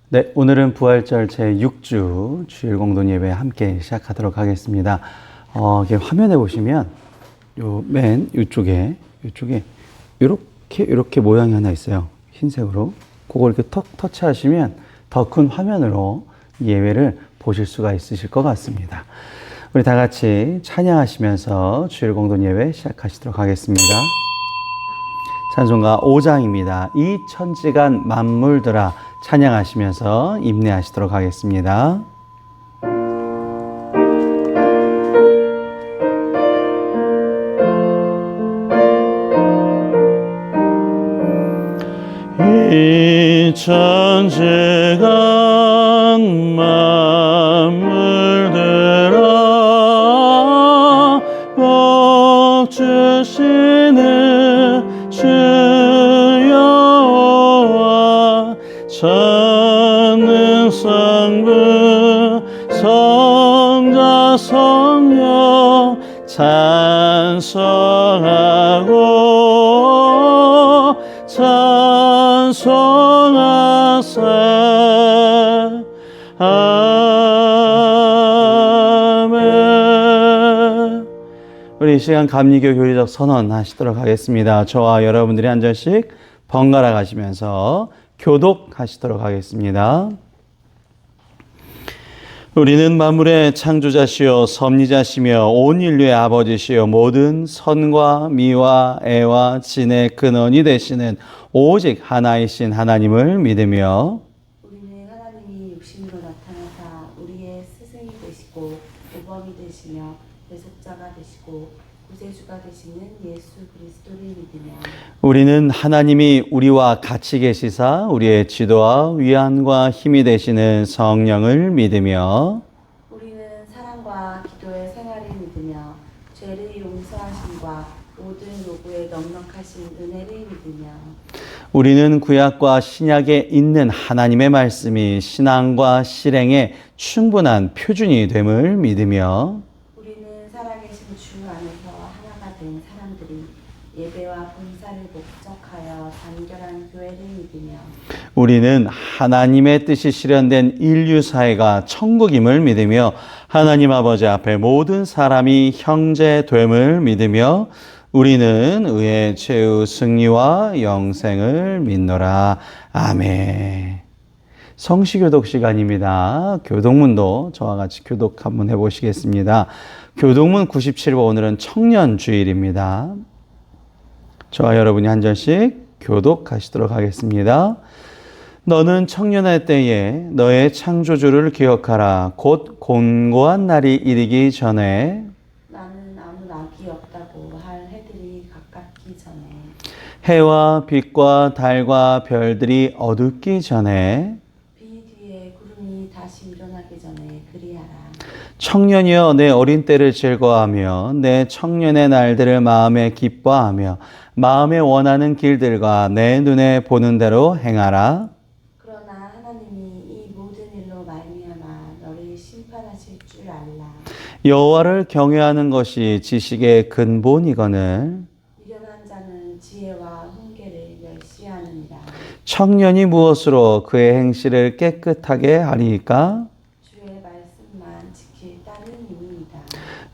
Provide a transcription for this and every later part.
네, 오늘은 부활절 제6주 주일 공동 예배 함께 시작하도록 하겠습니다. 이게 화면에 보시면 맨 이쪽에 이렇게 모양이 하나 있어요. 흰색으로. 그걸 이렇게 턱 터치하시면 더 큰 화면으로 예배를 보실 수가 있으실 것 같습니다. 우리 다 같이 찬양하시면서 주일 공동 예배 시작하시도록 하겠습니다. 찬송가 5장입니다. 이 천지간 만물들아 찬양하시면서 임내하시도록 하겠습니다. 이 천지간 만물들아 복 주시는 주 여호와 전능 성부 성자 성령 찬송하고 찬송하세. 아멘. 우리 이 시간 감리교 교리적 선언 하시도록 하겠습니다. 저와 여러분들이 한 절씩 번갈아 가시면서 교독하시도록 하겠습니다. 우리는 만물의 창조자시요 섭리자시며 온 인류의 아버지시요 모든 선과 미와 애와 진의 근원이 되시는 오직 하나이신 하나님을 믿으며 우리는 하나님이 육신으로 나타나사 우리의 스승이 되시고 모범이 되시며 대속자가 되시고 구세주가 되시는 예수 그리스도를 믿으며 우리는 하나님이 우리와 같이 계시사 우리의 지도와 위안과 힘이 되시는 성령을 믿으며 우리는 사랑과 기도의 생활을 믿으며 죄를 용서하심과 모든 요구에 넉넉하신 은혜를 믿으며 우리는 구약과 신약에 있는 하나님의 말씀이 신앙과 실행의 충분한 표준이 됨을 믿으며 우리는 살아계신 주 안에서 하나가 된 사람들이 예배와 봉사를 목적하여 단결한 교회를 믿으며 우리는 하나님의 뜻이 실현된 인류 사회가 천국임을 믿으며 하나님 아버지 앞에 모든 사람이 형제됨을 믿으며 우리는 의의 최후 승리와 영생을 믿노라. 아멘. 성시교독 시간입니다. 교독문도 저와 같이 교독 한번 해보시겠습니다. 교독문 97번 오늘은 청년주일입니다. 저와 여러분이 한 절씩 교독하시도록 하겠습니다. 너는 청년의 때에 너의 창조주를 기억하라. 곧 곤고한 날이 이르기 전에 나는 아무 낙이 없다고 할 해들이 가깝기 전에 해와 빛과 달과 별들이 어둡기 전에 비 뒤에 구름이 다시 일어나기 전에 그리하라. 청년이여 내 어린 때를 즐거워하며 내 청년의 날들을 마음에 기뻐하며 마음에 원하는 길들과 내 눈에 보는 대로 행하라. 그러나 하나님이 이 모든 일로 말미암아 너를 심판하실 줄 알라. 여호와를 경외하는 것이 지식의 근본이거늘 미련한 자는 지혜와 훈계를 멸시하느니라. 청년이 무엇으로 그의 행실을 깨끗하게 하리이까? 주의 말씀만 지킬 따른 이니이다.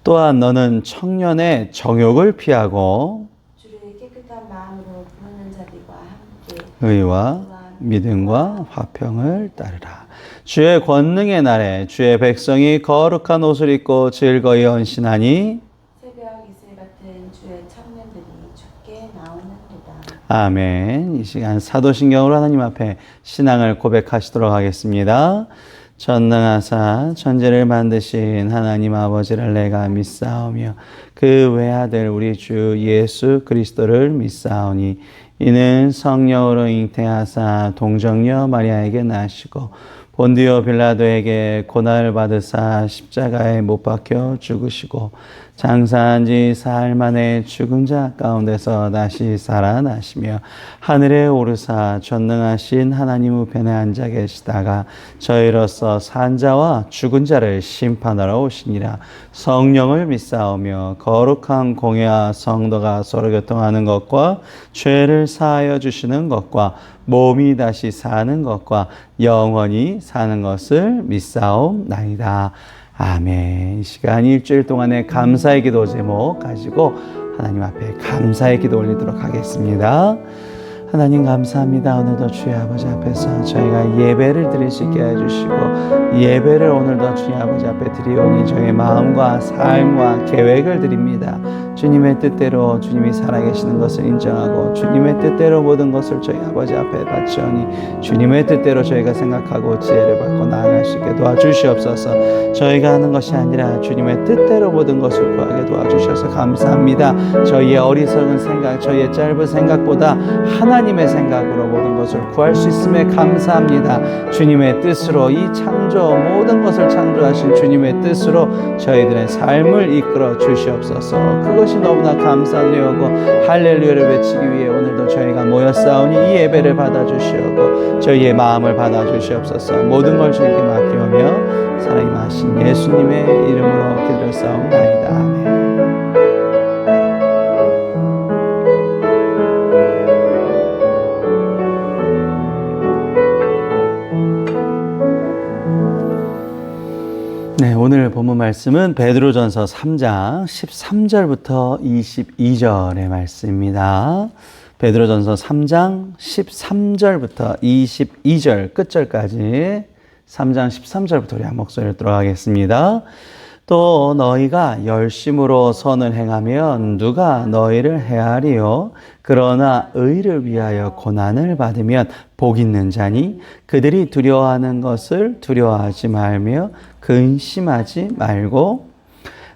또한 너는 청년의 정욕을 피하고 주를 깨끗한 마음으로 부르는 자들과 함께 의와 믿음과 화평을 따르라. 주의 권능의 날에 주의 백성이 거룩한 옷을 입고 즐거이 헌신하니 새벽 이슬 같은 주의 청년들이 주께 나오는도다. 아멘. 이 시간 사도신경으로 하나님 앞에 신앙을 고백하시도록 하겠습니다. 전능하사 천지를 만드신 하나님 아버지를 내가 믿사오며 그 외아들 우리 주 예수 그리스도를 믿사오니 이는 성령으로 잉태하사 동정녀 마리아에게 나시고 본디오 빌라도에게 고난을 받으사 십자가에 못 박혀 죽으시고 장사한 지 사흘 만에 죽은 자 가운데서 다시 살아나시며 하늘에 오르사 전능하신 하나님 우편에 앉아 계시다가 저희로서 산 자와 죽은 자를 심판하러 오시니라. 성령을 믿사오며 거룩한 공예와 성도가 서로 교통하는 것과 죄를 사하여 주시는 것과 몸이 다시 사는 것과 영원히 사는 것을 믿사옵나이다. 아멘. 이 시간 일주일 동안의 감사의 기도 제목 가지고 하나님 앞에 감사의 기도 올리도록 하겠습니다. 하나님 감사합니다. 오늘도 주의 아버지 앞에서 저희가 예배를 드릴 수 있게 해주시고 예배를 오늘도 주의 아버지 앞에 드리오니 저희의 마음과 삶과 계획을 드립니다. 주님의 뜻대로 주님이 살아계시는 것을 인정하고 주님의 뜻대로 모든 것을 저희 아버지 앞에 바치오니 주님의 뜻대로 저희가 생각하고 지혜를 받고 나아갈 수 있게 도와주시옵소서. 저희가 하는 것이 아니라 주님의 뜻대로 모든 것을 구하게 도와주셔서 감사합니다. 저희의 어리석은 생각, 저희의 짧은 생각보다 하나님의 생각으로 모든 것을 구할 수 있음에 감사합니다. 주님의 뜻으로 이 창조 모든 것을 창조하신 주님의 뜻으로 저희들의 삶을 이끌어 주시옵소서. 그것이 너무나 감사드리오고 할렐루야를 외치기 위해 오늘도 저희가 모였사오니 이 예배를 받아주시옵고 저희의 마음을 받아주시옵소서. 모든 걸 주님께 맡기오며 살아계신 예수님의 이름으로 기도했사옵나이다. 아멘. 네, 오늘 본문 말씀은 베드로전서 3장 13절부터 22절의 말씀입니다. 베드로전서 3장 13절부터 22절 끝절까지 3장 13절부터 우리 한 목소리를 들어가겠습니다. 또 너희가 열심으로 선을 행하면 누가 너희를 해하리요? 그러나 의를 위하여 고난을 받으면 복 있는 자니 그들이 두려워하는 것을 두려워하지 말며 근심하지 말고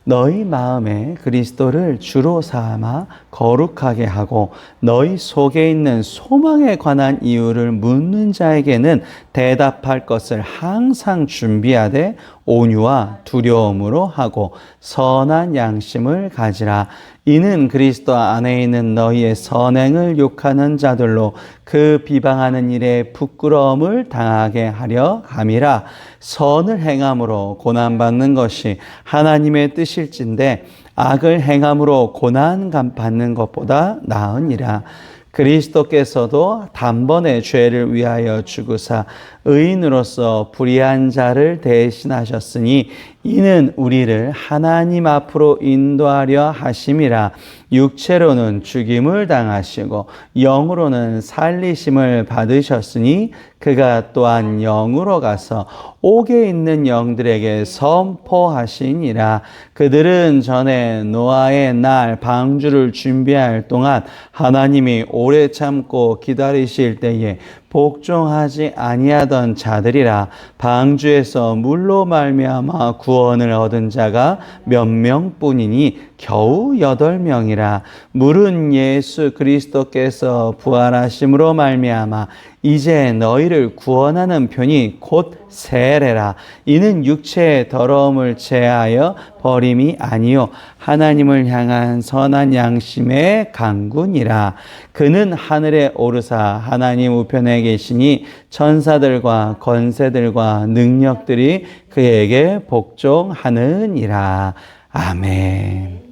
너희 마음에 그리스도를 주로 삼아 거룩하게 하고 너희 속에 있는 소망에 관한 이유를 묻는 자에게는 대답할 것을 항상 준비하되 온유와 두려움으로 하고 선한 양심을 가지라. 이는 그리스도 안에 있는 너희의 선행을 욕하는 자들로 그 비방하는 일에 부끄러움을 당하게 하려 함이라. 선을 행함으로 고난받는 것이 하나님의 뜻일진데 악을 행함으로 고난 받는 것보다 나으니라. 그리스도께서도 단번에 죄를 위하여 죽으사 의인으로서 불의한 자를 대신하셨으니 이는 우리를 하나님 앞으로 인도하려 하심이라. 육체로는 죽임을 당하시고 영으로는 살리심을 받으셨으니 그가 또한 영으로 가서 옥에 있는 영들에게 선포하시니라. 그들은 전에 노아의 날 방주를 준비할 동안 하나님이 오래 참고 기다리실 때에 복종하지 아니하던 자들이라. 방주에서 물로 말미암아 구원을 얻은 자가 몇 명뿐이니 겨우 8명이라. 물은 예수 그리스도께서 부활하심으로 말미암아 이제 너희를 구원하는 편이 곧 세례라. 이는 육체의 더러움을 제하여 버림이 아니요 하나님을 향한 선한 양심의 강군이라. 그는 하늘에 오르사 하나님 우편에 계시니 천사들과 권세들과 능력들이 그에게 복종하느니라. 아멘.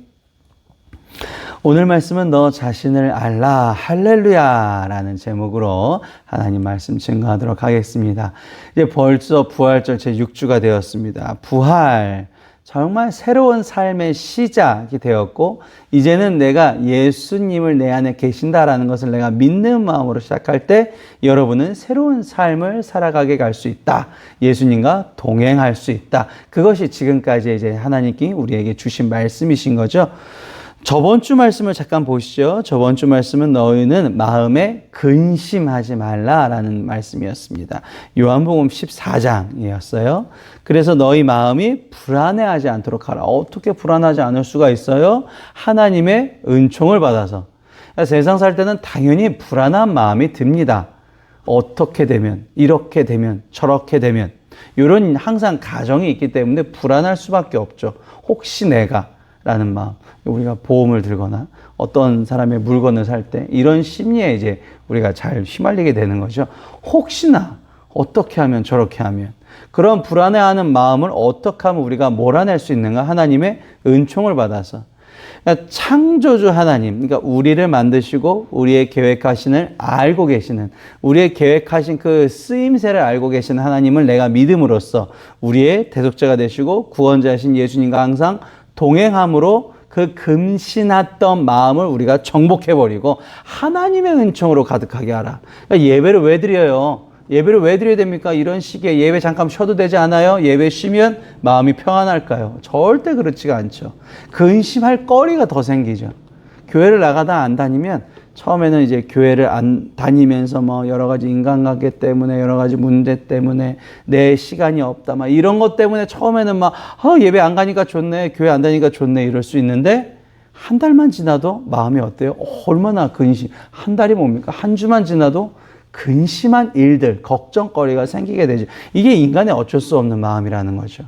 오늘 말씀은 너 자신을 알라 할렐루야 라는 제목으로 하나님 말씀 증거하도록 하겠습니다. 이제 벌써 부활절 제6주가 되었습니다. 부활, 정말 새로운 삶의 시작이 되었고 이제는 내가 예수님을 내 안에 계신다라는 것을 내가 믿는 마음으로 시작할 때 여러분은 새로운 삶을 살아가게 갈 수 있다. 예수님과 동행할 수 있다. 그것이 지금까지 이제 하나님께 우리에게 주신 말씀이신 거죠. 저번 주 말씀을 잠깐 보시죠. 저번 주 말씀은 너희는 마음에 근심하지 말라라는 말씀이었습니다. 요한복음 14장이었어요. 그래서 너희 마음이 불안해하지 않도록 하라. 어떻게 불안하지 않을 수가 있어요? 하나님의 은총을 받아서. 세상 살 때는 당연히 불안한 마음이 듭니다. 어떻게 되면, 이렇게 되면, 저렇게 되면 이런 항상 가정이 있기 때문에 불안할 수밖에 없죠. 혹시 내가 라는 마음. 우리가 보험을 들거나 어떤 사람의 물건을 살 때 이런 심리에 이제 우리가 잘 휘말리게 되는 거죠. 혹시나 어떻게 하면 저렇게 하면 그런 불안해하는 마음을 어떻게 하면 우리가 몰아낼 수 있는가? 하나님의 은총을 받아서. 그러니까 창조주 하나님, 그러니까 우리를 만드시고 우리의 계획하신을 알고 계시는, 우리의 계획하신 그 쓰임새를 알고 계시는 하나님을 내가 믿음으로써 우리의 대속자가 되시고 구원자이신 예수님과 항상 동행함으로 그 금신했던 마음을 우리가 정복해버리고 하나님의 은총으로 가득하게 하라. 그러니까 예배를 왜 드려요? 예배를 왜 드려야 됩니까? 이런 시기에 예배 잠깐 쉬어도 되지 않아요? 예배 쉬면 마음이 평안할까요? 절대 그렇지가 않죠. 근심할 거리가 더 생기죠. 교회를 나가다 안 다니면 처음에는 이제 교회를 안 다니면서 뭐 여러 가지 인간관계 때문에 여러 가지 문제 때문에 내 시간이 없다 막 이런 것 때문에 처음에는 막 예배 안 가니까 좋네, 교회 안 다니니까 좋네 이럴 수 있는데 한 달만 지나도 마음이 어때요? 얼마나 근심. 한 달이 뭡니까? 한 주만 지나도 근심한 일들, 걱정거리가 생기게 되죠. 이게 인간의 어쩔 수 없는 마음이라는 거죠.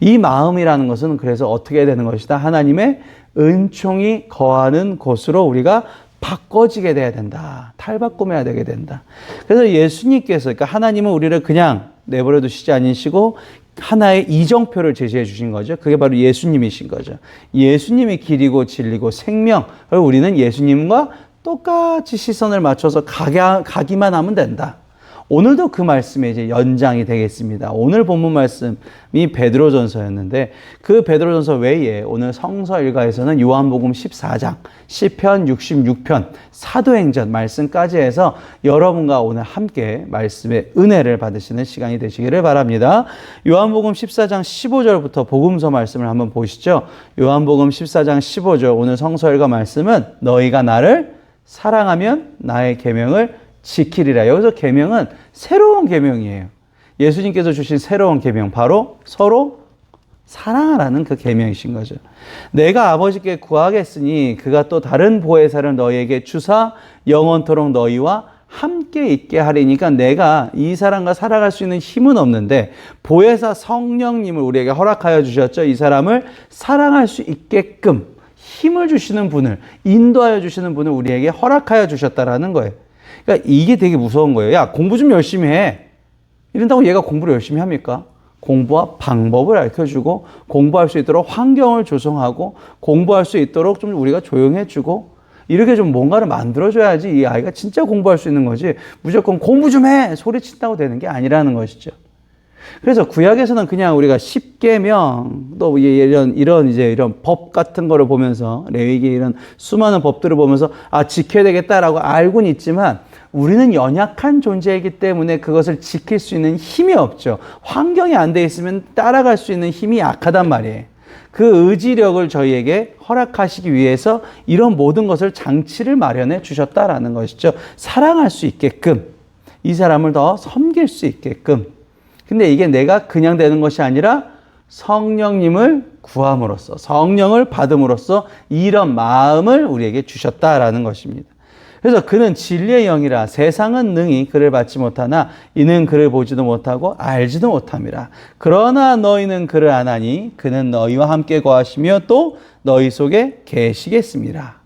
이 마음이라는 것은 그래서 어떻게 되는 것이다? 하나님의 은총이 거하는 곳으로 우리가 바꿔지게 돼야 된다. 탈바꿈해야 되게 된다. 그래서 예수님께서, 그러니까 하나님은 우리를 그냥 내버려 두시지 않으시고 하나의 이정표를 제시해 주신 거죠. 그게 바로 예수님이신 거죠. 예수님이 길이고 진리고 생명. 우리는 예수님과 똑같이 시선을 맞춰서 가기만 하면 된다. 오늘도 그 말씀의 이제 연장이 되겠습니다. 오늘 본문 말씀이 베드로전서였는데 그 베드로전서 외에 오늘 성서 일가에서는 요한복음 14장, 시편 66편, 사도행전 말씀까지 해서 여러분과 오늘 함께 말씀의 은혜를 받으시는 시간이 되시기를 바랍니다. 요한복음 14장 15절부터 복음서 말씀을 한번 보시죠. 요한복음 14장 15절 오늘 성서 일가 말씀은 너희가 나를 사랑하면 나의 계명을 지키리라. 여기서 계명은 새로운 계명이에요. 예수님께서 주신 새로운 계명, 바로 서로 사랑하라는 그 계명이신 거죠. 내가 아버지께 구하겠으니 그가 또 다른 보혜사를 너희에게 주사 영원토록 너희와 함께 있게 하리니까 내가 이 사람과 살아갈 수 있는 힘은 없는데 보혜사 성령님을 우리에게 허락하여 주셨죠. 이 사람을 사랑할 수 있게끔 힘을 주시는 분을, 인도하여 주시는 분을 우리에게 허락하여 주셨다라는 거예요. 그러니까 이게 되게 무서운 거예요. 야, 공부 좀 열심히 해. 이런다고 얘가 공부를 열심히 합니까? 공부와 방법을 알려주고 공부할 수 있도록 환경을 조성하고 공부할 수 있도록 좀 우리가 조용해주고 이렇게 좀 뭔가를 만들어줘야지 이 아이가 진짜 공부할 수 있는 거지 무조건 공부 좀 해! 소리친다고 되는 게 아니라는 것이죠. 그래서 구약에서는 그냥 우리가 십계명 또 이런 법 같은 거를 보면서 레위기 이런 수많은 법들을 보면서 지켜야 되겠다라고 알고는 있지만 우리는 연약한 존재이기 때문에 그것을 지킬 수 있는 힘이 없죠. 환경이 안 돼 있으면 따라갈 수 있는 힘이 약하단 말이에요. 그 의지력을 저희에게 허락하시기 위해서 이런 모든 것을 장치를 마련해 주셨다라는 것이죠. 사랑할 수 있게끔 이 사람을 더 섬길 수 있게끔. 근데 이게 내가 그냥 되는 것이 아니라 성령님을 구함으로써 성령을 받음으로써 이런 마음을 우리에게 주셨다라는 것입니다. 그래서 그는 진리의 영이라 세상은 능히 그를 받지 못하나 이는 그를 보지도 못하고 알지도 못함이라. 그러나 너희는 그를 아나니 그는 너희와 함께 거하시며 또 너희 속에 계시겠습니다.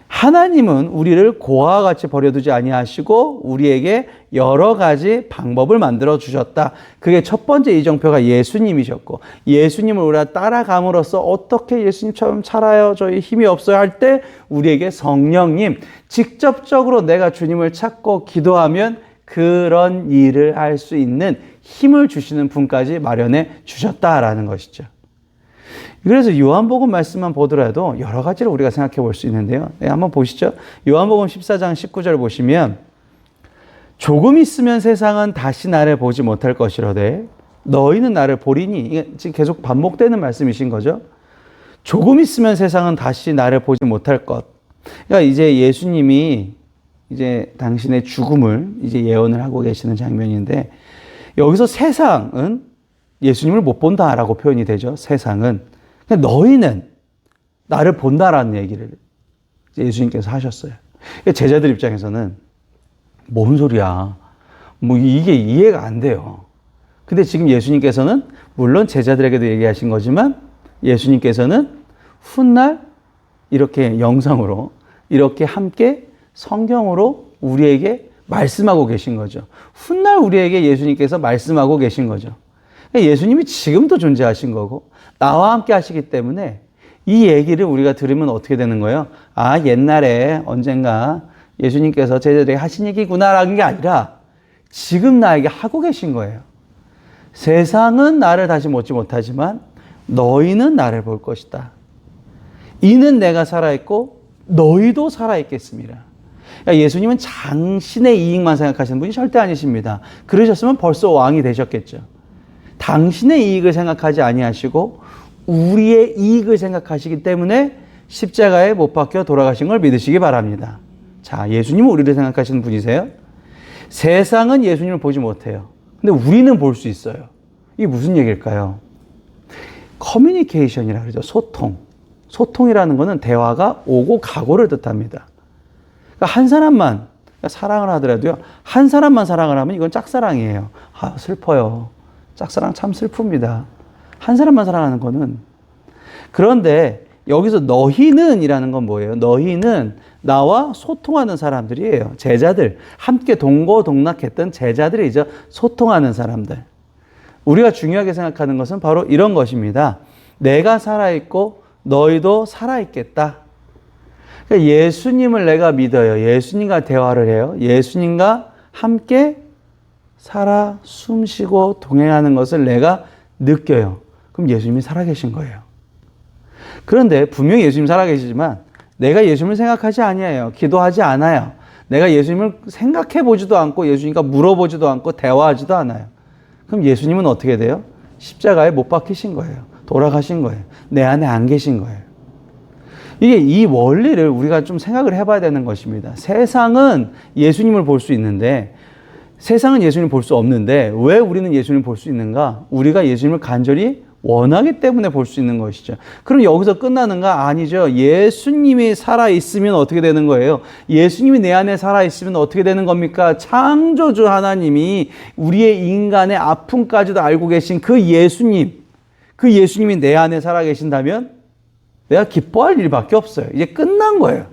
하나님은 우리를 고아와 같이 버려두지 아니하시고 우리에게 여러 가지 방법을 만들어 주셨다. 그게 첫 번째 이정표가 예수님이셨고 예수님을 우리가 따라감으로써 어떻게 예수님처럼 살아요? 저희 힘이 없어요 할 때 우리에게 성령님 직접적으로 내가 주님을 찾고 기도하면 그런 일을 할 수 있는 힘을 주시는 분까지 마련해 주셨다라는 것이죠. 그래서 요한복음 말씀만 보더라도 여러 가지를 우리가 생각해 볼 수 있는데요. 네, 한번 보시죠. 요한복음 14장 19절 보시면 조금 있으면 세상은 다시 나를 보지 못할 것이로되 너희는 나를 보리니. 이게 지금 계속 반복되는 말씀이신 거죠. 조금 있으면 세상은 다시 나를 보지 못할 것. 그러니까 이제 예수님이 이제 당신의 죽음을 이제 예언을 하고 계시는 장면인데 여기서 세상은 예수님을 못 본다라고 표현이 되죠. 세상은. 너희는 나를 본다라는 얘기를 예수님께서 하셨어요. 제자들 입장에서는 뭔 소리야. 뭐 이게 이해가 안 돼요. 근데 지금 예수님께서는 물론 제자들에게도 얘기하신 거지만 예수님께서는 훗날 이렇게 영상으로 이렇게 함께 성경으로 우리에게 말씀하고 계신 거죠. 훗날 우리에게 예수님께서 말씀하고 계신 거죠. 예수님이 지금도 존재하신 거고 나와 함께 하시기 때문에 이 얘기를 우리가 들으면 어떻게 되는 거예요? 아, 옛날에 언젠가 예수님께서 제자들에게 하신 얘기구나라는 게 아니라 지금 나에게 하고 계신 거예요. 세상은 나를 다시 보지 못하지만 너희는 나를 볼 것이다. 이는 내가 살아있고 너희도 살아있겠습니다. 예수님은 당신의 이익만 생각하시는 분이 절대 아니십니다. 그러셨으면 벌써 왕이 되셨겠죠. 당신의 이익을 생각하지 아니하시고 우리의 이익을 생각하시기 때문에 십자가에 못 박혀 돌아가신 걸 믿으시기 바랍니다. 자, 예수님은 우리를 생각하시는 분이세요. 세상은 예수님을 보지 못해요. 근데 우리는 볼 수 있어요. 이게 무슨 얘기일까요? 커뮤니케이션이라고 그러죠. 소통. 소통이라는 것은 대화가 오고 가고를 뜻합니다. 그러니까 한 사람만 사랑을 하더라도요. 한 사람만 사랑을 하면 이건 짝사랑이에요. 아, 슬퍼요. 짝사랑 참 슬픕니다. 한 사람만 사랑하는 거는. 그런데 여기서 너희는 이라는 건 뭐예요? 너희는 나와 소통하는 사람들이에요. 제자들. 함께 동고동락했던 제자들이죠. 소통하는 사람들. 우리가 중요하게 생각하는 것은 바로 이런 것입니다. 내가 살아있고 너희도 살아있겠다. 그러니까 예수님을 내가 믿어요. 예수님과 대화를 해요. 예수님과 함께 살아 숨쉬고 동행하는 것을 내가 느껴요. 그럼 예수님이 살아계신 거예요. 그런데 분명히 예수님 살아계시지만 내가 예수님을 생각하지 아니에요. 기도하지 않아요. 내가 예수님을 생각해 보지도 않고 예수님과 물어보지도 않고 대화하지도 않아요. 그럼 예수님은 어떻게 돼요? 십자가에 못 박히신 거예요. 돌아가신 거예요. 내 안에 안 계신 거예요. 이게 이 원리를 우리가 좀 생각을 해봐야 되는 것입니다. 세상은 예수님을 볼 수 있는데 세상은 예수님을 볼 수 없는데 왜 우리는 예수님을 볼 수 있는가? 우리가 예수님을 간절히 원하기 때문에 볼 수 있는 것이죠. 그럼 여기서 끝나는가? 아니죠. 예수님이 살아있으면 어떻게 되는 거예요? 예수님이 내 안에 살아있으면 어떻게 되는 겁니까? 창조주 하나님이 우리의 인간의 아픔까지도 알고 계신 그 예수님이 내 안에 살아계신다면 내가 기뻐할 일밖에 없어요. 이제 끝난 거예요.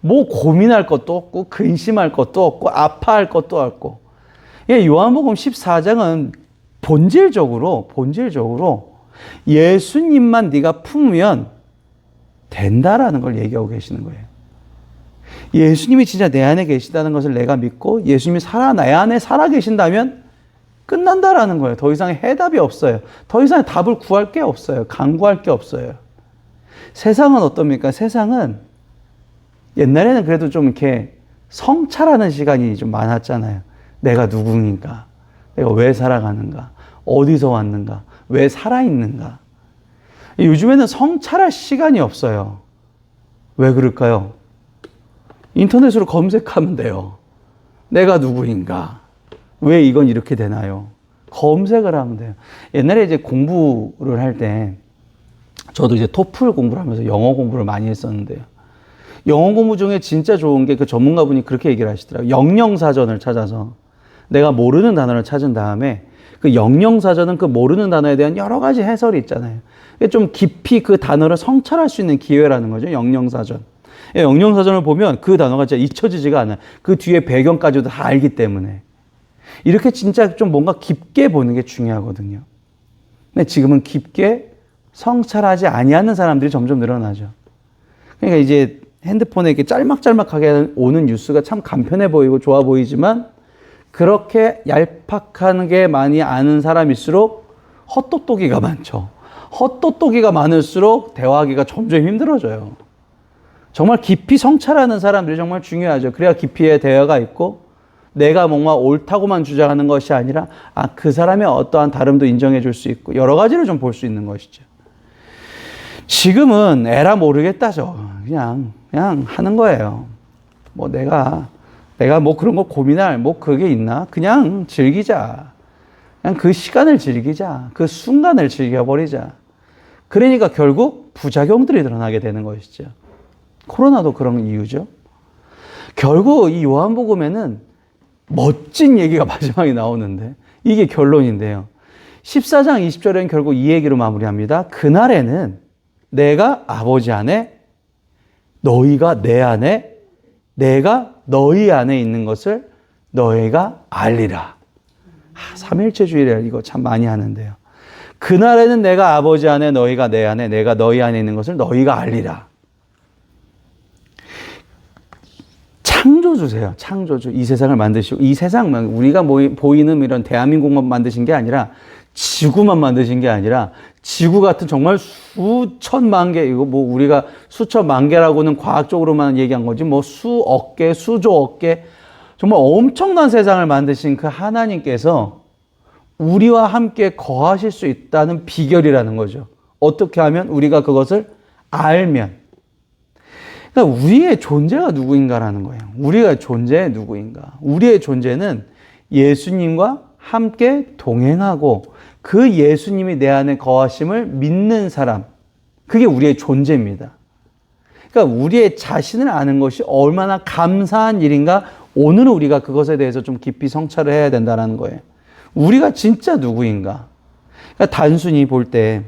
뭐 고민할 것도 없고 근심할 것도 없고 아파할 것도 없고. 요한복음 14장은 본질적으로 예수님만 네가 품으면 된다라는 걸 얘기하고 계시는 거예요. 예수님이 진짜 내 안에 계시다는 것을 내가 믿고 예수님이 내 안에 살아계신다면 끝난다라는 거예요. 더 이상 해답이 없어요. 더 이상 답을 구할 게 없어요. 강구할 게 없어요. 세상은 어떻습니까? 세상은 옛날에는 그래도 좀 이렇게 성찰하는 시간이 좀 많았잖아요. 내가 누구인가? 내가 왜 살아가는가? 어디서 왔는가? 왜 살아있는가? 요즘에는 성찰할 시간이 없어요. 왜 그럴까요? 인터넷으로 검색하면 돼요. 내가 누구인가? 왜 이건 이렇게 되나요? 검색을 하면 돼요. 옛날에 이제 공부를 할 때 저도 이제 토플 공부를 하면서 영어 공부를 많이 했었는데요. 영어 공부 중에 진짜 좋은 게 그 전문가분이 그렇게 얘기를 하시더라고요. 영영사전을 찾아서 내가 모르는 단어를 찾은 다음에 그 영영사전은 그 모르는 단어에 대한 여러 가지 해설이 있잖아요. 좀 깊이 그 단어를 성찰할 수 있는 기회라는 거죠. 영영사전. 영영사전을 보면 그 단어가 진짜 잊혀지지가 않아요. 그 뒤에 배경까지도 다 알기 때문에. 이렇게 진짜 좀 뭔가 깊게 보는 게 중요하거든요. 근데 지금은 깊게 성찰하지 아니하는 사람들이 점점 늘어나죠. 그러니까 이제 핸드폰에 이렇게 짤막짤막하게 오는 뉴스가 참 간편해 보이고 좋아 보이지만 그렇게 얄팍하게 많이 아는 사람일수록 헛똑똑이가 많죠. 헛똑똑이가 많을수록 대화하기가 점점 힘들어져요. 정말 깊이 성찰하는 사람들이 정말 중요하죠. 그래야 깊이의 대화가 있고 내가 뭔가 옳다고만 주장하는 것이 아니라 그 사람의 어떠한 다름도 인정해 줄 수 있고 여러 가지를 좀 볼 수 있는 것이죠. 지금은 에라 모르겠다죠. 그냥 하는 거예요. 뭐 내가 뭐 그런 거 고민할 뭐 그게 있나? 그냥 즐기자. 그냥 그 시간을 즐기자. 그 순간을 즐겨버리자. 그러니까 결국 부작용들이 드러나게 되는 것이죠. 코로나도 그런 이유죠. 결국 이 요한복음에는 멋진 얘기가 마지막에 나오는데 이게 결론인데요. 14장 20절에는 결국 이 얘기로 마무리합니다. 그날에는 내가 아버지 안에, 너희가 내 안에, 내가 너희 안에 있는 것을 너희가 알리라. 삼일체주의래 이거 참 많이 하는데요. 그날에는 내가 아버지 안에, 너희가 내 안에, 내가 너희 안에 있는 것을 너희가 알리라. 창조주세요. 창조주. 이 세상을 만드시고, 이 세상만, 우리가 보이는 이런 대한민국만 만드신 게 아니라, 지구만 만드신 게 아니라, 지구 같은 정말 수천만 개, 이거 뭐 우리가 수천만 개라고는 과학적으로만 얘기한 거지, 뭐 수억 개, 수조억 개, 정말 엄청난 세상을 만드신 그 하나님께서 우리와 함께 거하실 수 있다는 비결이라는 거죠. 어떻게 하면? 우리가 그것을 알면. 그러니까 우리의 존재가 누구인가라는 거예요. 우리가 존재의 누구인가. 우리의 존재는 예수님과 함께 동행하고 그 예수님이 내 안에 거하심을 믿는 사람. 그게 우리의 존재입니다. 그러니까 우리의 자신을 아는 것이 얼마나 감사한 일인가. 오늘은 우리가 그것에 대해서 좀 깊이 성찰을 해야 된다는 거예요. 우리가 진짜 누구인가. 그러니까 단순히 볼 때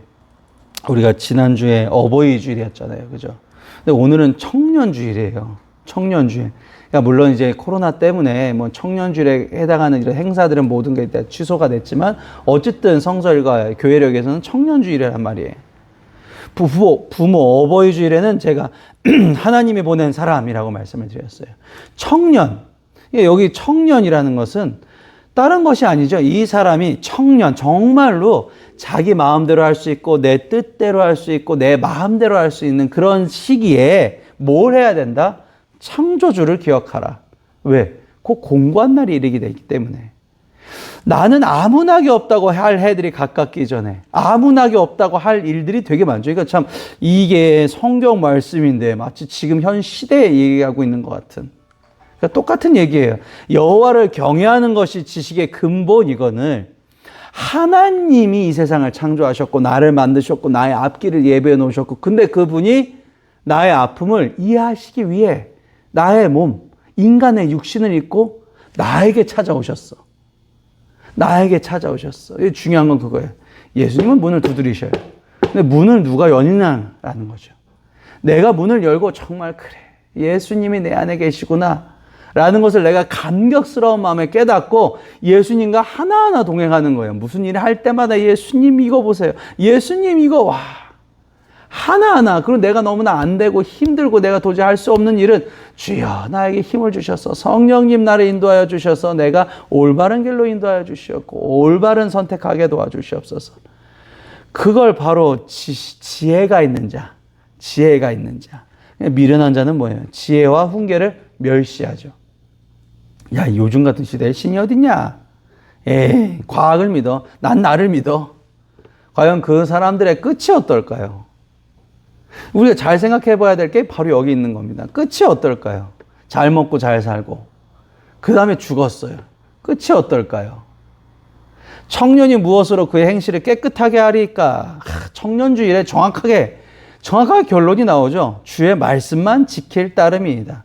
우리가 지난주에 어버이 주일이었잖아요. 그죠? 근데 오늘은 청년주일이에요. 청년주일. 그러니까 물론 이제 코로나 때문에 뭐 청년주일에 해당하는 이런 행사들은 모든 게 다 취소가 됐지만 어쨌든 성서일과 교회력에서는 청년주일이란 말이에요. 부모 어버이 주일에는 제가 하나님이 보낸 사람이라고 말씀을 드렸어요. 청년. 여기 청년이라는 것은 다른 것이 아니죠. 이 사람이 청년, 정말로 자기 마음대로 할 수 있고 내 뜻대로 할 수 있고 내 마음대로 할 수 있는 그런 시기에 뭘 해야 된다? 창조주를 기억하라. 왜? 곧 공고한 날이 이르게 되기 때문에. 나는 아무 낙이 없다고 할 해들이 가깝기 전에 아무 낙이 없다고 할 일들이 되게 많죠. 그러니까 참 이게 성경 말씀인데 마치 지금 현 시대에 얘기하고 있는 것 같은. 그러니까 똑같은 얘기예요. 여호와를 경외하는 것이 지식의 근본. 이거는 하나님이 이 세상을 창조하셨고 나를 만드셨고 나의 앞길을 예배해 놓으셨고, 근데 그분이 나의 아픔을 이해하시기 위해 나의 몸, 인간의 육신을 입고 나에게 찾아오셨어. 나에게 찾아오셨어. 중요한 건 그거예요. 예수님은 문을 두드리셔요. 근데 문을 누가 여니냐라는 거죠. 내가 문을 열고 정말 그래, 예수님이 내 안에 계시구나 라는 것을 내가 감격스러운 마음에 깨닫고 예수님과 하나하나 동행하는 거예요. 무슨 일을 할 때마다 예수님 이거 보세요. 예수님 이거 와. 하나하나. 그리고 내가 너무나 안 되고 힘들고 내가 도저히 할 수 없는 일은 주여 나에게 힘을 주셔서 성령님 나를 인도하여 주셔서 내가 올바른 길로 인도하여 주시었고 올바른 선택하게 도와주시옵소서. 그걸 바로 지혜가 있는 자. 지혜가 있는 자. 미련한 자는 뭐예요? 지혜와 훈계를 멸시하죠. 야, 요즘 같은 시대에 신이 어딨냐? 에이, 과학을 믿어. 난 나를 믿어. 과연 그 사람들의 끝이 어떨까요? 우리가 잘 생각해 봐야 될 게 바로 여기 있는 겁니다. 끝이 어떨까요? 잘 먹고 잘 살고 그 다음에 죽었어요. 끝이 어떨까요? 청년이 무엇으로 그의 행실을 깨끗하게 하리까? 청년주일에 정확하게 결론이 나오죠. 주의 말씀만 지킬 따름이다.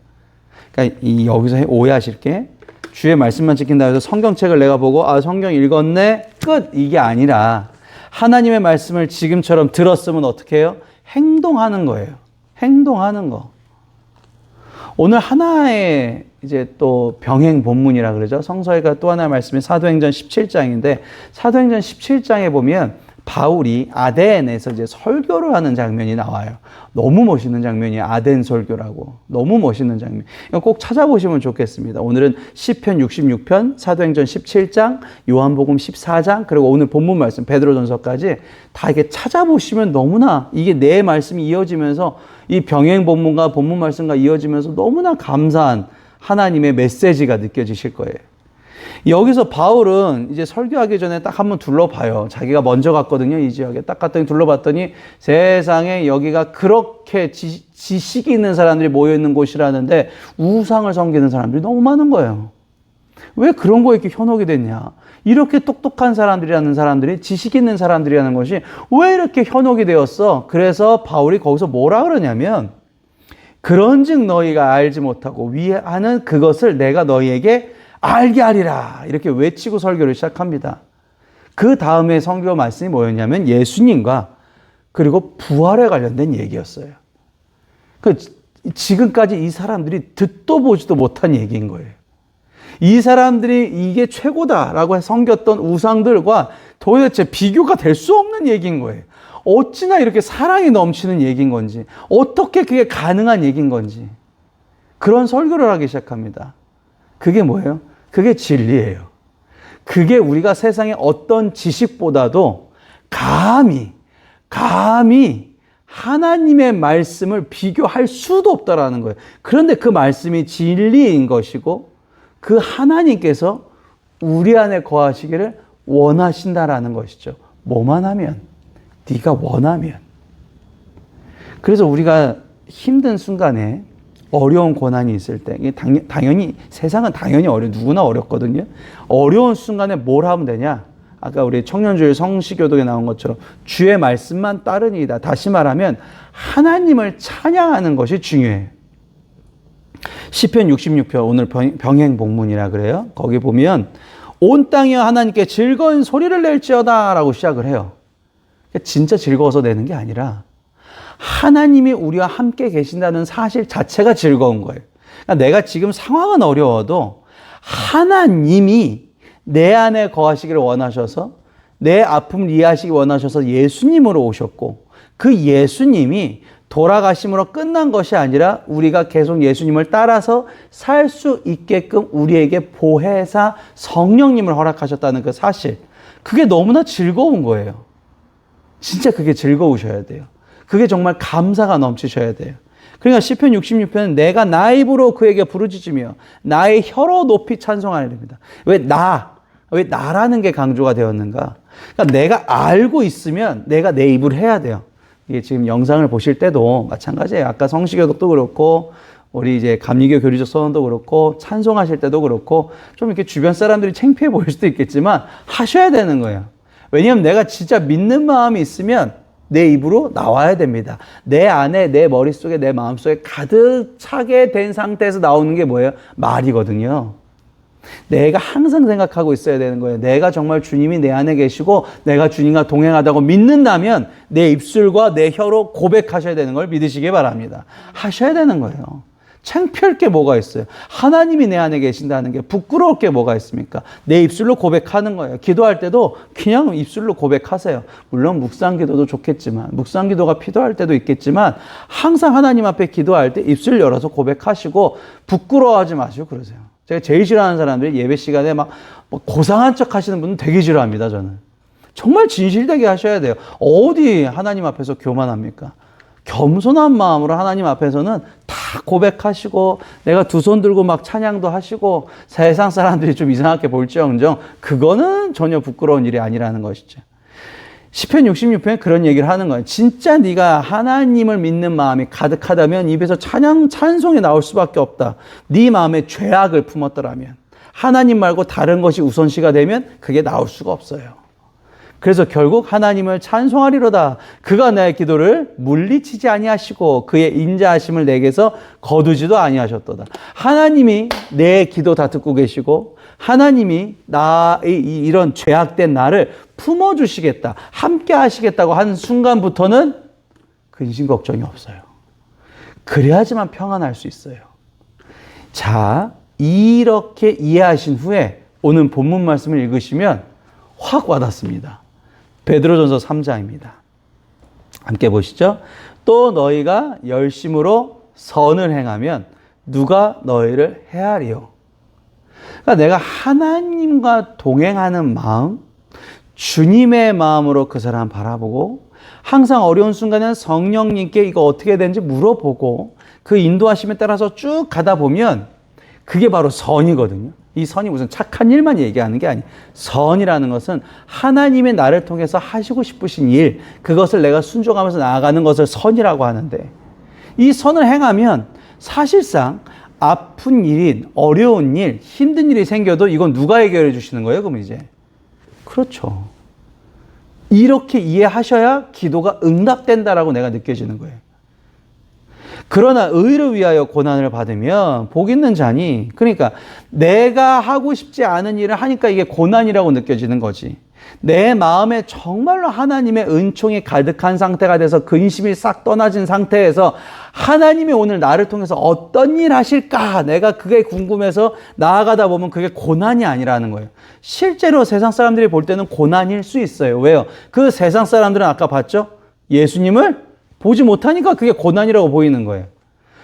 그러니까 여기서 오해하실 게 주의 말씀만 지킨다 해서 성경책을 내가 보고 성경 읽었네 끝 이게 아니라 하나님의 말씀을 지금처럼 들었으면 어떻게 해요? 행동하는 거예요. 행동하는 거. 오늘 하나의 이제 또 병행 본문이라 그러죠. 성서에가 또 하나의 말씀이 사도행전 17장인데 사도행전 17장에 보면 바울이 아덴에서 이제 설교를 하는 장면이 나와요. 너무 멋있는 장면이에요. 아덴 설교라고. 너무 멋있는 장면. 이거 꼭 찾아보시면 좋겠습니다. 오늘은 시편 66편, 사도행전 17장, 요한복음 14장, 그리고 오늘 본문 말씀 베드로전서까지 다 이게 찾아보시면 너무나 이게 내 말씀이 이어지면서 이 병행 본문과 본문 말씀과 이어지면서 너무나 감사한 하나님의 메시지가 느껴지실 거예요. 여기서 바울은 이제 설교하기 전에 딱 한번 둘러봐요. 자기가 먼저 갔거든요. 이 지역에 딱 갔더니 둘러봤더니 세상에 여기가 그렇게 지식이 있는 사람들이 모여있는 곳이라는데 우상을 섬기는 사람들이 너무 많은 거예요. 왜 그런 거에 이렇게 현혹이 됐냐? 이렇게 똑똑한 사람들이라는 사람들이 지식 있는 사람들이라는 것이 왜 이렇게 현혹이 되었어? 그래서 바울이 거기서 뭐라 그러냐면 그런즉 너희가 알지 못하고 위하는 그것을 내가 너희에게 알게 하리라. 이렇게 외치고 설교를 시작합니다. 그 다음에 설교 말씀이 뭐였냐면 예수님과 그리고 부활에 관련된 얘기였어요. 지금까지 이 사람들이 듣도 보지도 못한 얘기인 거예요. 이 사람들이 이게 최고다라고 섬겼던 우상들과 도대체 비교가 될 수 없는 얘기인 거예요. 어찌나 이렇게 사랑이 넘치는 얘기인 건지, 어떻게 그게 가능한 얘기인 건지, 그런 설교를 하기 시작합니다. 그게 뭐예요? 그게 진리예요. 그게 우리가 세상의 어떤 지식보다도 감히 하나님의 말씀을 비교할 수도 없다라는 거예요. 그런데 그 말씀이 진리인 것이고 그 하나님께서 우리 안에 거하시기를 원하신다라는 것이죠. 뭐만 하면, 네가 원하면. 그래서 우리가 힘든 순간에 어려운 고난이 있을 때, 당연히 세상은 당연히 누구나 어렵거든요. 어려운 순간에 뭘 하면 되냐? 아까 우리 청년주일 성시교독에 나온 것처럼 주의 말씀만 따르니이다. 다시 말하면 하나님을 찬양하는 것이 중요해요. 시편 66편, 오늘 병행복문이라 그래요. 거기 보면 온 땅이여 하나님께 즐거운 소리를 낼지어다 라고 시작을 해요. 진짜 즐거워서 내는 게 아니라 하나님이 우리와 함께 계신다는 사실 자체가 즐거운 거예요. 그러니까 내가 지금 상황은 어려워도 하나님이 내 안에 거하시기를 원하셔서 내 아픔을 이해하시기 원하셔서 예수님으로 오셨고 그 예수님이 돌아가심으로 끝난 것이 아니라 우리가 계속 예수님을 따라서 살 수 있게끔 우리에게 보혜사 성령님을 허락하셨다는 그 사실, 그게 너무나 즐거운 거예요. 진짜 그게 즐거우셔야 돼요. 그게 정말 감사가 넘치셔야 돼요. 그러니까 시편 66편은 내가 나의 입으로 그에게 부르짖으며 나의 혀로 높이 찬송하리입니다. 왜 나라는 게 강조가 되었는가? 그러니까 내가 알고 있으면 내가 내 입으로 해야 돼요. 이게 지금 영상을 보실 때도 마찬가지예요. 아까 성시교독도 그렇고 우리 이제 감리교 교리적 서론도 그렇고 찬송하실 때도 그렇고 좀 이렇게 주변 사람들이 창피해 보일 수도 있겠지만 하셔야 되는 거예요. 왜냐하면 내가 진짜 믿는 마음이 있으면 내 입으로 나와야 됩니다. 내 안에, 내 머릿속에, 내 마음속에 가득 차게 된 상태에서 나오는 게 뭐예요? 말이거든요. 내가 항상 생각하고 있어야 되는 거예요. 내가 정말 주님이 내 안에 계시고 내가 주님과 동행하다고 믿는다면 내 입술과 내 혀로 고백하셔야 되는 걸 믿으시기 바랍니다. 하셔야 되는 거예요. 창피할 게 뭐가 있어요? 하나님이 내 안에 계신다는 게 부끄러울 게 뭐가 있습니까? 내 입술로 고백하는 거예요. 기도할 때도 그냥 입술로 고백하세요. 물론 묵상기도도 좋겠지만, 묵상기도가 필요할 때도 있겠지만 항상 하나님 앞에 기도할 때 입술 열어서 고백하시고 부끄러워하지 마시고 그러세요. 제가 제일 싫어하는 사람들이 예배 시간에 막 고상한 척 하시는 분은 되게 싫어합니다, 저는. 정말 진실되게 하셔야 돼요. 어디 하나님 앞에서 교만합니까? 겸손한 마음으로 하나님 앞에서는 다 고백하시고 내가 두 손 들고 막 찬양도 하시고 세상 사람들이 좀 이상하게 볼지언정 그거는 전혀 부끄러운 일이 아니라는 것이죠. 시편 66편에 그런 얘기를 하는 거예요. 진짜 네가 하나님을 믿는 마음이 가득하다면 입에서 찬송이 나올 수밖에 없다. 네 마음에 죄악을 품었더라면, 하나님 말고 다른 것이 우선시가 되면 그게 나올 수가 없어요. 그래서 결국 하나님을 찬송하리로다. 그가 나의 기도를 물리치지 아니하시고 그의 인자하심을 내게서 거두지도 아니하셨도다. 하나님이 내 기도 다 듣고 계시고 하나님이 나의 이런 죄악된 나를 품어주시겠다, 함께 하시겠다고 하는 순간부터는 근심 걱정이 없어요. 그래야지만 평안할 수 있어요. 자, 이렇게 이해하신 후에 오늘 본문 말씀을 읽으시면 확 와닿습니다. 베드로전서 3장입니다. 함께 보시죠. 또 너희가 열심으로 선을 행하면 누가 너희를 해하리요. 그러니까 내가 하나님과 동행하는 마음, 주님의 마음으로 그 사람 바라보고 항상 어려운 순간에는 성령님께 이거 어떻게 되는지 물어보고 그 인도하심에 따라서 쭉 가다 보면 그게 바로 선이거든요. 이 선이 무슨 착한 일만 얘기하는 게 아니에요. 선이라는 것은 하나님의 나를 통해서 하시고 싶으신 일, 그것을 내가 순종하면서 나아가는 것을 선이라고 하는데, 이 선을 행하면 사실상 아픈 일인, 어려운 일, 힘든 일이 생겨도 이건 누가 해결해 주시는 거예요? 그럼 이제 그렇죠. 이렇게 이해하셔야 기도가 응답된다라고 내가 느껴지는 거예요. 그러나 의를 위하여 고난을 받으면 복 있는 자니, 그러니까 내가 하고 싶지 않은 일을 하니까 이게 고난이라고 느껴지는 거지. 내 마음에 정말로 하나님의 은총이 가득한 상태가 돼서 근심이 싹 떠나진 상태에서 하나님이 오늘 나를 통해서 어떤 일 하실까? 내가 그게 궁금해서 나아가다 보면 그게 고난이 아니라는 거예요. 실제로 세상 사람들이 볼 때는 고난일 수 있어요. 왜요? 그 세상 사람들은 아까 봤죠? 예수님을 보지 못하니까 그게 고난이라고 보이는 거예요.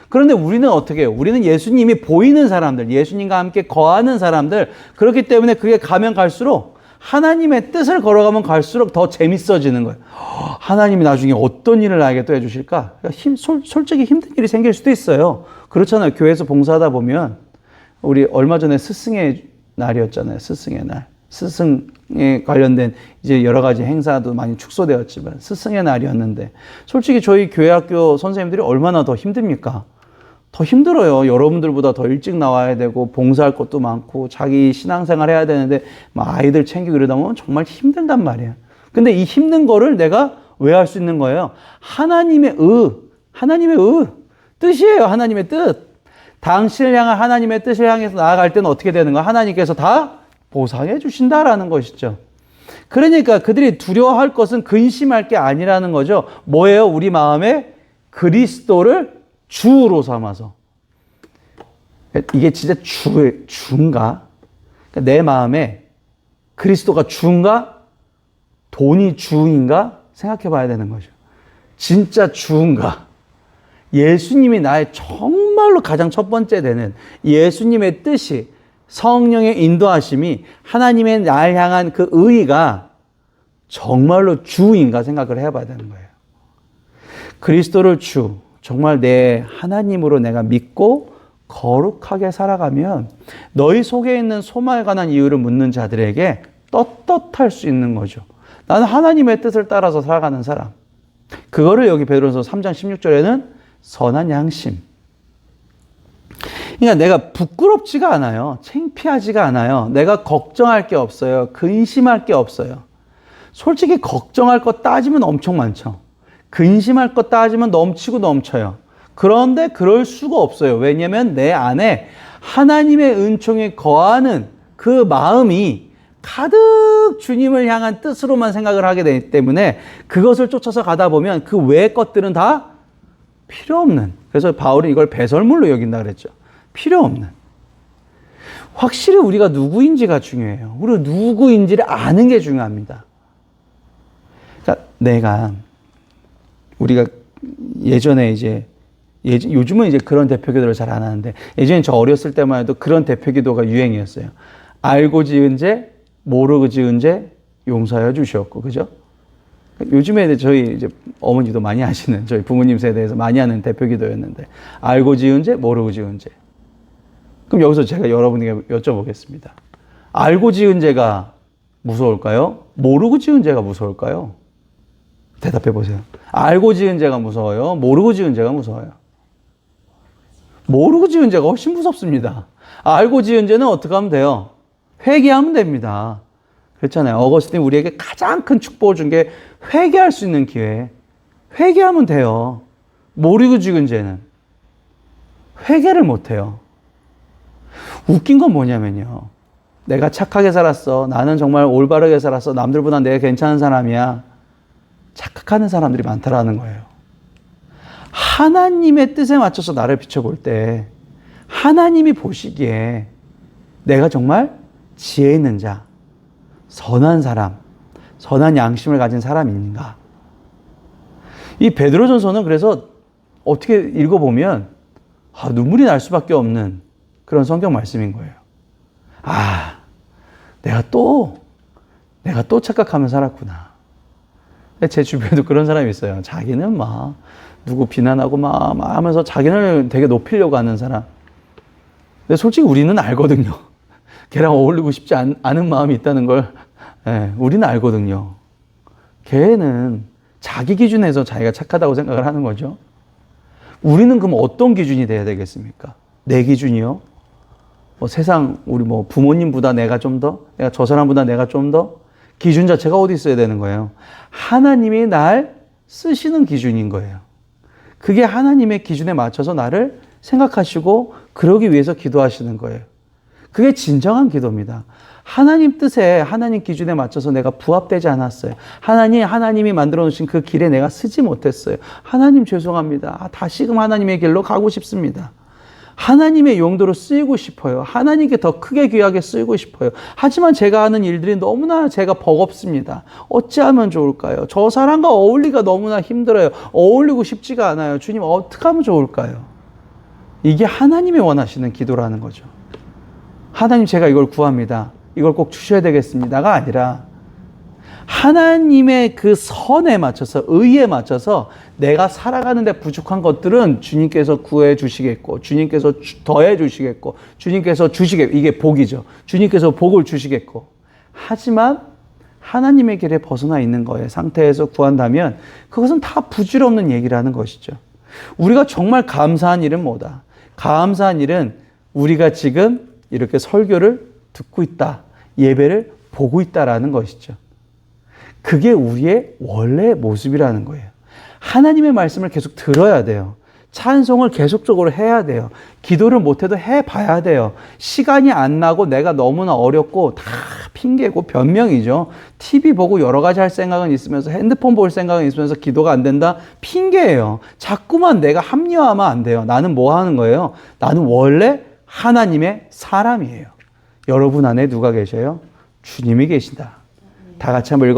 그런데 우리는 어떻게 해요? 우리는 예수님이 보이는 사람들, 예수님과 함께 거하는 사람들, 그렇기 때문에 그게 가면 갈수록 하나님의 뜻을 걸어가면 갈수록 더 재밌어지는 거예요. 하나님이 나중에 어떤 일을 나에게 또 해주실까? 솔직히 힘든 일이 생길 수도 있어요. 그렇잖아요. 교회에서 봉사하다 보면 우리 얼마 전에 스승의 날이었잖아요. 스승의 날. 스승에 관련된 이제 여러 가지 행사도 많이 축소되었지만 스승의 날이었는데 솔직히 저희 교회 학교 선생님들이 얼마나 더 힘듭니까? 더 힘들어요. 여러분들보다 더 일찍 나와야 되고 봉사할 것도 많고 자기 신앙생활 해야 되는데 막 아이들 챙기고 이러다 보면 정말 힘들단 말이에요. 근데 이 힘든 거를 내가 왜 할 수 있는 거예요? 하나님의 뜻이에요. 하나님의 뜻. 당신을 향한 하나님의 뜻을 향해서 나아갈 때는 어떻게 되는 거야? 하나님께서 다 보상해 주신다라는 것이죠. 그러니까 그들이 두려워할 것은 근심할 게 아니라는 거죠. 뭐예요? 우리 마음에 그리스도를 주로 삼아서. 이게 진짜 주인가? 그러니까 내 마음에 그리스도가 주인가? 돈이 주인가? 생각해 봐야 되는 거죠. 진짜 주인가? 예수님이 나의 정말로 가장 첫 번째 되는 예수님의 뜻이 성령의 인도하심이 하나님의 날 향한 그 의의가 정말로 주인가 생각을 해봐야 되는 거예요. 그리스도를 주, 정말 내 하나님으로 내가 믿고 거룩하게 살아가면 너희 속에 있는 소망에 관한 이유를 묻는 자들에게 떳떳할 수 있는 거죠. 나는 하나님의 뜻을 따라서 살아가는 사람. 그거를 여기 베드로서 3장 16절에는 선한 양심. 그러니까 내가 부끄럽지가 않아요. 창피하지가 않아요. 내가 걱정할 게 없어요. 근심할 게 없어요. 솔직히 걱정할 것 따지면 엄청 많죠. 근심할 것 따지면 넘치고 넘쳐요. 그런데 그럴 수가 없어요. 왜냐하면 내 안에 하나님의 은총이 거하는 그 마음이 가득 주님을 향한 뜻으로만 생각을 하게 되기 때문에 그것을 쫓아서 가다 보면 그 외의 것들은 다 필요 없는. 그래서 바울이 이걸 배설물로 여긴다 그랬죠. 필요 없는. 확실히 우리가 누구인지가 중요해요. 우리가 누구인지를 아는 게 중요합니다. 그러니까 우리가 예전에 요즘은 이제 그런 대표기도를 잘 안 하는데 예전에 저 어렸을 때만 해도 그런 대표기도가 유행이었어요. 알고 지은 죄, 모르고 지은 죄 용서하여 주시옵고, 그죠? 요즘에 저희 이제 어머니도 많이 하시는 저희 부모님 세대에서 많이 하는 대표기도였는데 알고 지은 죄, 모르고 지은 죄. 그럼 여기서 제가 여러분에게 여쭤보겠습니다. 알고 지은 죄가 무서울까요? 모르고 지은 죄가 무서울까요? 대답해 보세요. 알고 지은 죄가 무서워요? 모르고 지은 죄가 무서워요? 모르고 지은 죄가 훨씬 무섭습니다. 알고 지은 죄는 어떻게 하면 돼요? 회개하면 됩니다. 그렇잖아요. 어거스틴이 우리에게 가장 큰 축복을 준 게 회개할 수 있는 기회. 회개하면 돼요. 모르고 지은 죄는 회개를 못 해요. 웃긴 건 뭐냐면요. 내가 착하게 살았어. 나는 정말 올바르게 살았어. 남들보다 내가 괜찮은 사람이야. 착각하는 사람들이 많다라는 거예요. 하나님의 뜻에 맞춰서 나를 비춰볼 때 하나님이 보시기에 내가 정말 지혜 있는 자, 선한 사람, 선한 양심을 가진 사람인가? 이 베드로전서는 그래서 어떻게 읽어보면 눈물이 날 수밖에 없는 그런 성경 말씀인 거예요. 내가 또 착각하며 살았구나. 제 주변에도 그런 사람이 있어요. 자기는 막 누구 비난하고 막 하면서 자기는 되게 높이려고 하는 사람. 근데 솔직히 우리는 알거든요. 걔랑 어울리고 싶지 않은 마음이 있다는 걸 우리는 알거든요. 걔는 자기 기준에서 자기가 착하다고 생각을 하는 거죠. 우리는 그럼 어떤 기준이 돼야 되겠습니까? 내 기준이요? 세상 우리 부모님보다 내가 좀 더, 내가 저 사람보다 내가 좀 더, 기준 자체가 어디 있어야 되는 거예요? 하나님이 날 쓰시는 기준인 거예요. 그게 하나님의 기준에 맞춰서 나를 생각하시고 그러기 위해서 기도하시는 거예요. 그게 진정한 기도입니다. 하나님 뜻에, 하나님 기준에 맞춰서 내가 부합되지 않았어요. 하나님이 만들어 놓으신 그 길에 내가 서지 못했어요. 하나님 죄송합니다. 다시금 하나님의 길로 가고 싶습니다. 하나님의 용도로 쓰이고 싶어요. 하나님께 더 크게 귀하게 쓰이고 싶어요. 하지만 제가 하는 일들이 너무나 제가 버겁습니다. 어찌하면 좋을까요? 저 사람과 어울리기가 너무나 힘들어요. 어울리고 싶지가 않아요. 주님, 어떻게 하면 좋을까요? 이게 하나님이 원하시는 기도라는 거죠. 하나님, 제가 이걸 구합니다. 이걸 꼭 주셔야 되겠습니다가 아니라 하나님의 그 선에 맞춰서, 의에 맞춰서 내가 살아가는데 부족한 것들은 주님께서 구해 주시겠고, 주님께서 더해 주시겠고, 주님께서 주시겠고, 이게 복이죠. 주님께서 복을 주시겠고. 하지만 하나님의 길에 벗어나 있는 거에 상태에서 구한다면 그것은 다 부질없는 얘기라는 것이죠. 우리가 정말 감사한 일은 뭐다? 감사한 일은 우리가 지금 이렇게 설교를 듣고 있다. 예배를 보고 있다라는 것이죠. 그게 우리의 원래 모습이라는 거예요. 하나님의 말씀을 계속 들어야 돼요. 찬송을 계속적으로 해야 돼요. 기도를 못해도 해봐야 돼요. 시간이 안 나고 내가 너무나 어렵고 다 핑계고 변명이죠. TV 보고 여러 가지 할 생각은 있으면서 핸드폰 볼 생각은 있으면서 기도가 안 된다? 핑계예요. 자꾸만 내가 합리화하면 안 돼요. 나는 뭐 하는 거예요? 나는 원래 하나님의 사람이에요. 여러분 안에 누가 계셔요? 주님이 계신다. 다 같이 한번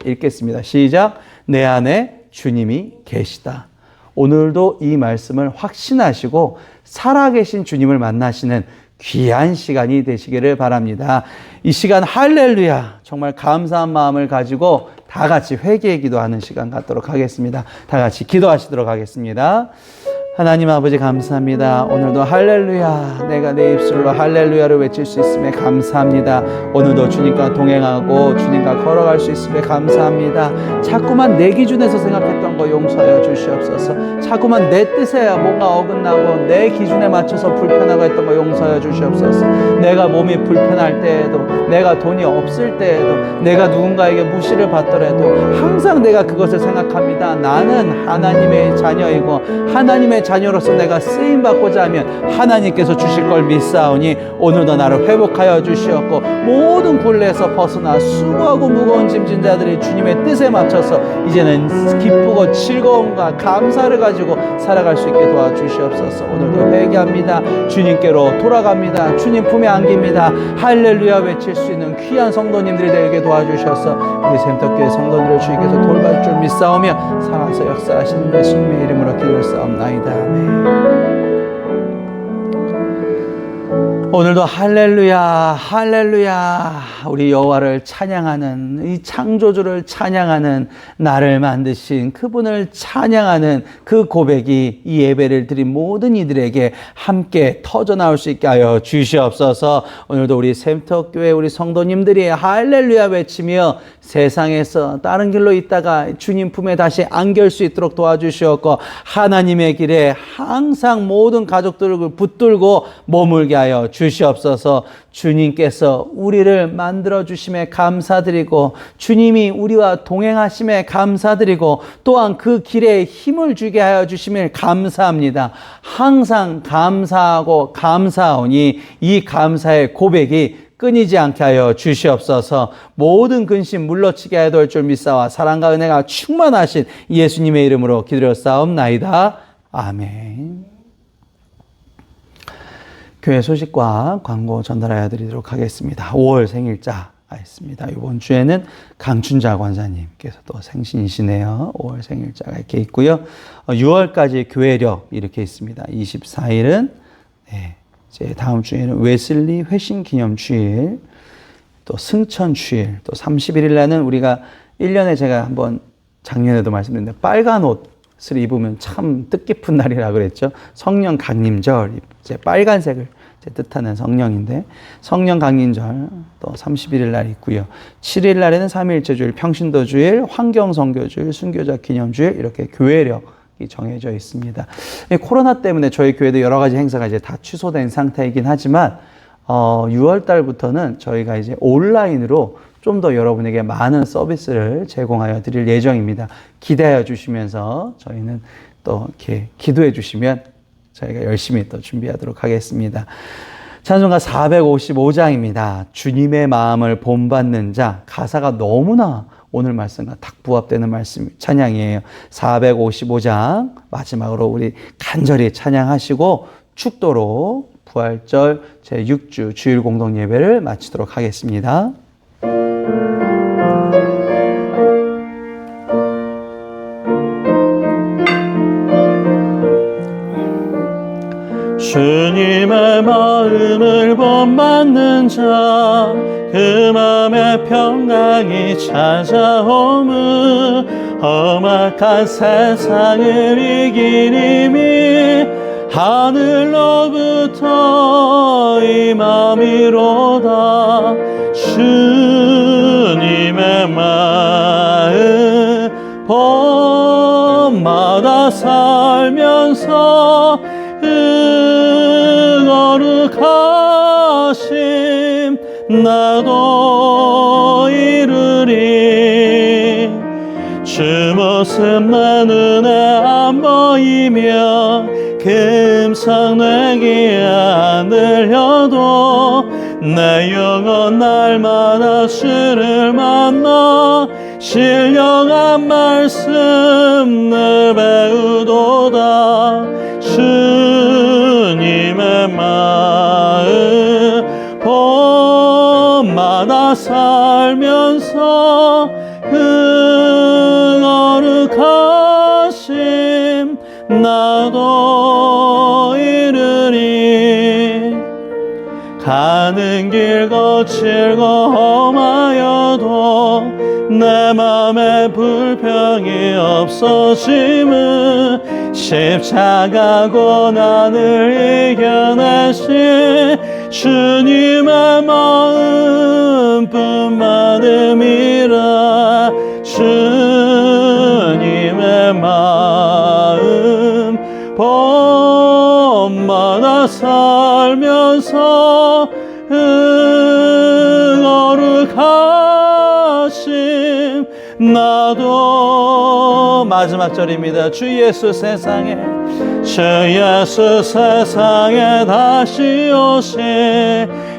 읽겠습니다. 시작. 내 안에 주님이 계시다. 오늘도 이 말씀을 확신하시고 살아계신 주님을 만나시는 귀한 시간이 되시기를 바랍니다. 이 시간 할렐루야, 정말 감사한 마음을 가지고 다 같이 회개의 기도하는 시간 갖도록 하겠습니다. 다 같이 기도하시도록 하겠습니다. 하나님 아버지 감사합니다. 오늘도 할렐루야, 내가 내 입술로 할렐루야를 외칠 수 있음에 감사합니다. 오늘도 주님과 동행하고 주님과 걸어갈 수 있음에 감사합니다. 자꾸만 내 기준에서 생각했던 거 용서하여 주시옵소서. 자꾸만 내 뜻에 뭔가 어긋나고 내 기준에 맞춰서 불편하고 했던 거 용서하여 주시옵소서. 내가 몸이 불편할 때에도, 내가 돈이 없을 때에도, 내가 누군가에게 무시를 받더라도 항상 내가 그것을 생각합니다. 나는 하나님의 자녀이고 하나님의 자녀로서 내가 쓰임받고자 하면 하나님께서 주실 걸 믿사오니 오늘도 나를 회복하여 주시옵고 모든 굴레에서 벗어나 수고하고 무거운 짐진 자들이 주님의 뜻에 맞춰서 이제는 기쁘고 즐거움과 감사를 가지고 살아갈 수 있게 도와주시옵소서. 오늘도 회개합니다. 주님께로 돌아갑니다. 주님 품에 안깁니다. 할렐루야 외칠 수 있는 귀한 성도님들이 되게 도와주셔서 우리 샘터교회 성도들을 주님께서 돌볼 줄 믿사오며 살아서 역사하시는 예수님의 이름으로 기도했사옵나이다. 오늘도 할렐루야 할렐루야 우리 여호와를 찬양하는, 이 창조주를 찬양하는, 나를 만드신 그분을 찬양하는 그 고백이 이 예배를 드린 모든 이들에게 함께 터져나올 수 있게 하여 주시옵소서. 오늘도 우리 샘터교회 우리 성도님들이 할렐루야 외치며 세상에서 다른 길로 있다가 주님 품에 다시 안길 수 있도록 도와주시옵고 하나님의 길에 항상 모든 가족들을 붙들고 머물게 하여 주시옵소서. 주님께서 우리를 만들어 주심에 감사드리고 주님이 우리와 동행하심에 감사드리고 또한 그 길에 힘을 주게 하여 주심을 감사합니다. 항상 감사하고 감사하오니 이 감사의 고백이 끊이지 않게 하여 주시옵소서. 모든 근심 물러치게 하여 될 줄 믿사와 사랑과 은혜가 충만하신 예수님의 이름으로 기도하옵나이다. 아멘. 교회 소식과 광고 전달하여 드리도록 하겠습니다. 5월 생일자 있습니다. 이번 주에는 강춘자 권사님께서 또 생신이시네요. 5월 생일자가 이렇게 있고요. 6월까지 교회력 이렇게 있습니다. 24일은 이제 다음 주에는 웨슬리 회심 기념 주일, 또 승천 주일, 또 31일 날은 우리가 1년에 제가 한번 작년에도 말씀드렸는데 빨간 옷을 입으면 참 뜻깊은 날이라 그랬죠. 성령 강림절, 이제 빨간색을 이제 뜻하는 성령인데 성령 강림절 또 31일 날 있고요. 7일 날에는 삼위일체 주일, 평신도 주일, 환경 선교 주일, 순교자 기념 주일 이렇게 교회력 정해져 있습니다. 코로나 때문에 저희 교회도 여러 가지 행사가 이제 다 취소된 상태이긴 하지만 6월 달부터는 저희가 이제 온라인으로 좀 더 여러분에게 많은 서비스를 제공하여 드릴 예정입니다. 기대하여 주시면서 저희는 또 이렇게 기도해 주시면 저희가 열심히 또 준비하도록 하겠습니다. 찬송가 455장입니다. 주님의 마음을 본받는 자. 가사가 너무나 오늘 말씀과 딱 부합되는 말씀 찬양이에요. 455장 마지막으로 우리 간절히 찬양하시고 축도로 부활절 제6주 주일 공동 예배를 마치도록 하겠습니다. 주님의 마음을 본받는 자, 그 마음에 평강이 찾아오므 험악한 세상을 이긴 힘이 하늘로부터 임함이로다. 주님의 마음 봄마다 살면서 거룩하심 나도 이루리. 주 모습 내 눈에 안 보이며 그 음성 내 귀에 안 들려도 내 영혼 날마다 주를 만나 신령한 말씀 늘 배우도다. 주님의 마음 봄마다 살면서 그 거룩하심 나도 이루리. 가는 길 거칠고 험하여도 내 맘에 불평이 없어짐은 십자가 고난을 이겨내신 주님의 마음뿐만음이라. 주님의 마음 봄마다 살면서 거룩하심 나도. 마지막 절입니다. 주 예수 세상에 다시 오신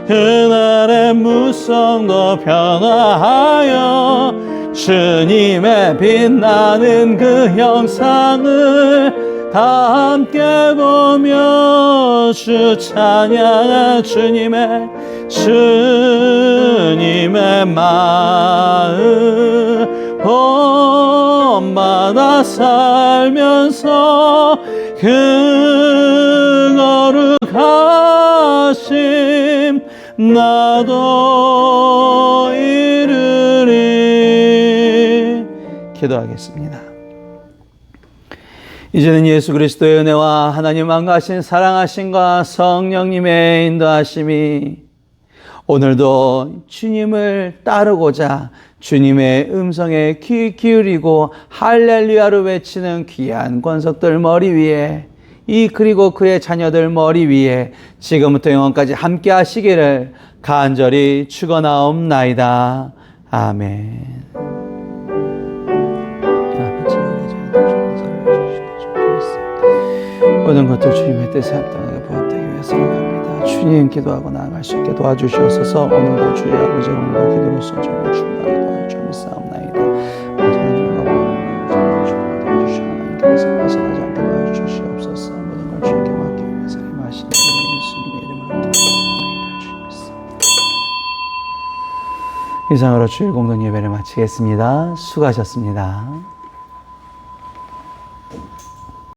그날의 무성도 변화하여 주님의 빛나는 그 형상을 다 함께 보며 주 찬양한 주님의 마음 봄마다 살면서 그 거룩하심 나도 이루리. 기도하겠습니다. 이제는 예수 그리스도의 은혜와 하나님 왕가하신 사랑하심과 성령님의 인도하심이 오늘도 주님을 따르고자 주님의 음성에 귀 기울이고 할렐루야로 외치는 귀한 권속들 머리 위에 그리고 그의 자녀들 머리 위에 지금부터 영원까지 함께 하시기를 간절히 축원하옵나이다. 아멘. 모든 것들 주님의 뜻에 합당하게 부합되기 위해서 합니다. 주님 기도하고 나아갈 수 있게 도와주시옵소서. 오늘도 주의 아버지 오늘도 기도로서 정말 충분하게 도와주옵나이다. 하나님과 도와주시고 하나님께서 벗어나지 않게 도와주시옵소서. 모든 걸 주님께 맡기 위해서 힘하시는 예수님의 이름으로 기도했습니다. 이상으로 주일 공동 예배를 마치겠습니다. 수고하셨습니다.